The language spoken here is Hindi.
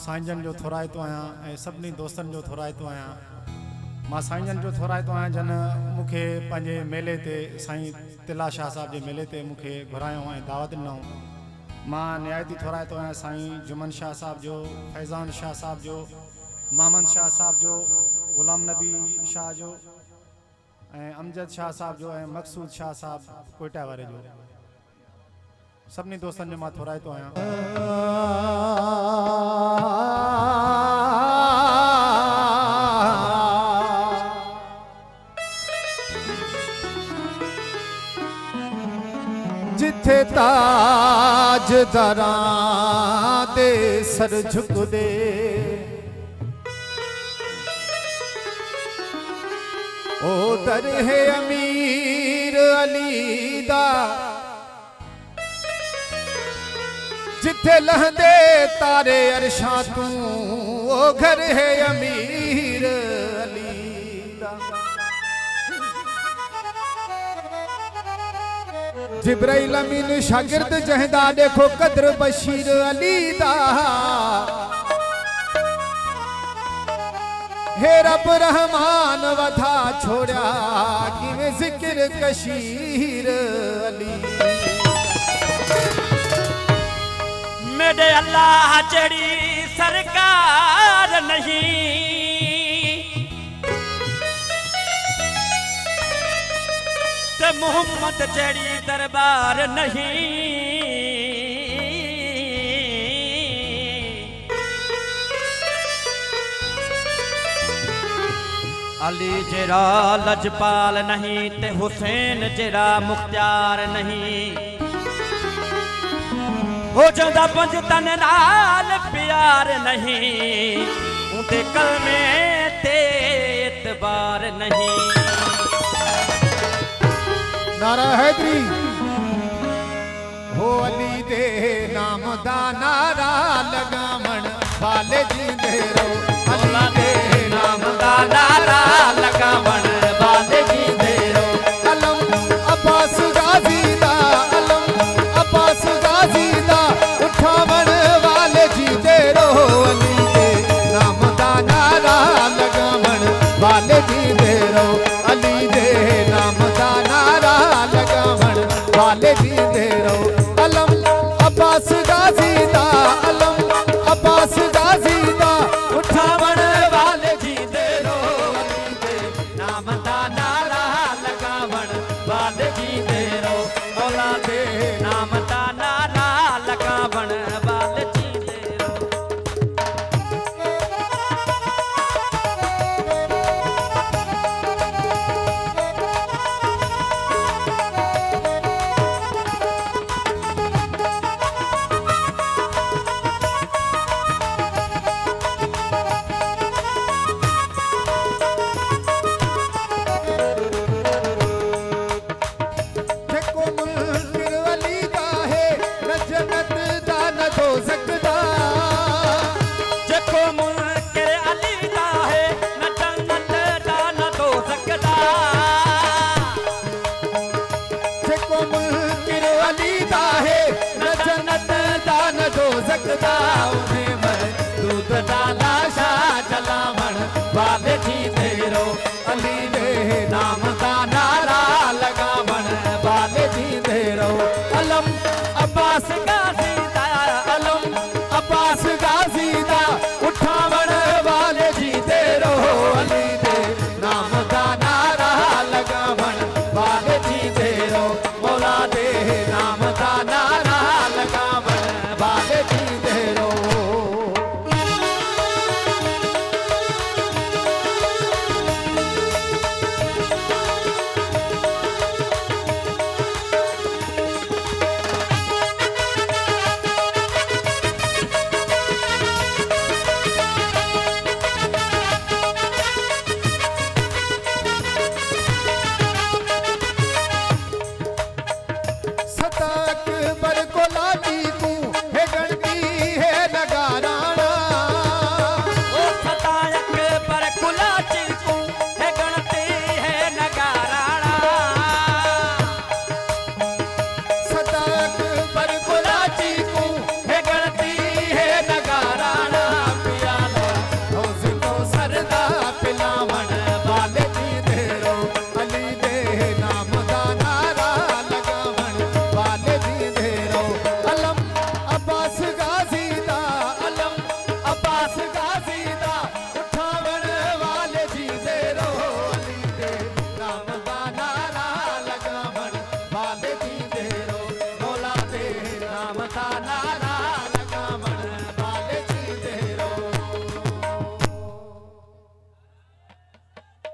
साईंजन जो थोराइतो आहियां ऐं सभिनी दोस्तनि जो थोराइतो आहियां। मां साईंजन जो थोराइतो आहियां जन मूंखे पंहिंजे मेले ते साईं तिला शाह साहब जे मेले ते मूंखे घुरायो ऐं दावत ॾिनऊं। मां निहायती थोराइतो आहियां साईं जुमन शाह साहब जो, फैज़ान शाह साहब जो, मामन शाह साहब जो, ग़ुलाम नबी शाह जो ऐं अमजद शाह साहब जो ऐं मक़सूद शाह साहब कोयटा वारे जो। सभिनी दोस्तनि जो मां थोराइतो आहियां। जिथे ताजदारां दे सर झुकदे ओ दर है अमीर अली दा, जिथे लहंदे तारे अरशां तू ओ घर है अमीर अली दा। जिब्राइल अमीन शागिर्द जहदा देखो कदर बशीर अली दा। हे रब रहमान वधा छोड़ा किवें जिक्र कशीर अली। मेरे अल्लाह जड़ी सरकार नहीं, ते मोहम्मद जड़ी दरबार नहीं। अली जरा लजपाल नहीं, ते हुसैन जरा मुख्तार नहीं। हो जाता पंज तन नाल प्यार नहीं, उनके कलमे ते एतबार नहीं। नारा हैदरी हो अली दे नाम दा नारा लगावण वाले जींदे रहो। अली दे नाम दा नारा लगावण वाले जींदे रहो। अलम अब्बास गाजी दा, अलम अब्बास गाजी दा उठावण वाले जींदे रहो। अली दे नाम दा नारा लगावण वाले जींदे रहो। अली दे नाम दा नारा लगावण वाले जींदे रहो। अलम अब्बास गाजी दा, अलम अब्बास गाजी दा उठावण वाले जींदे रहो। अली दे नाम दा नारा लगावण वाले जींदे रहो। मौला दे नाम दा नारा लगावण वाले जींदे रहो। दूध डाला शाह जलावण वाले जींदे रहो। अली दे नाम दा नारा लगावण वाले जींदे रहो। अलम अब्बास गाजी दा, अलम अब्बास गाजी दा उठावण वाले जींदे रहो। अली दे नाम दा नारा लगावण वाले जींदे रहो। मौला दे नाम दा नारा लगावण वाले जींदे रहो। दा नारा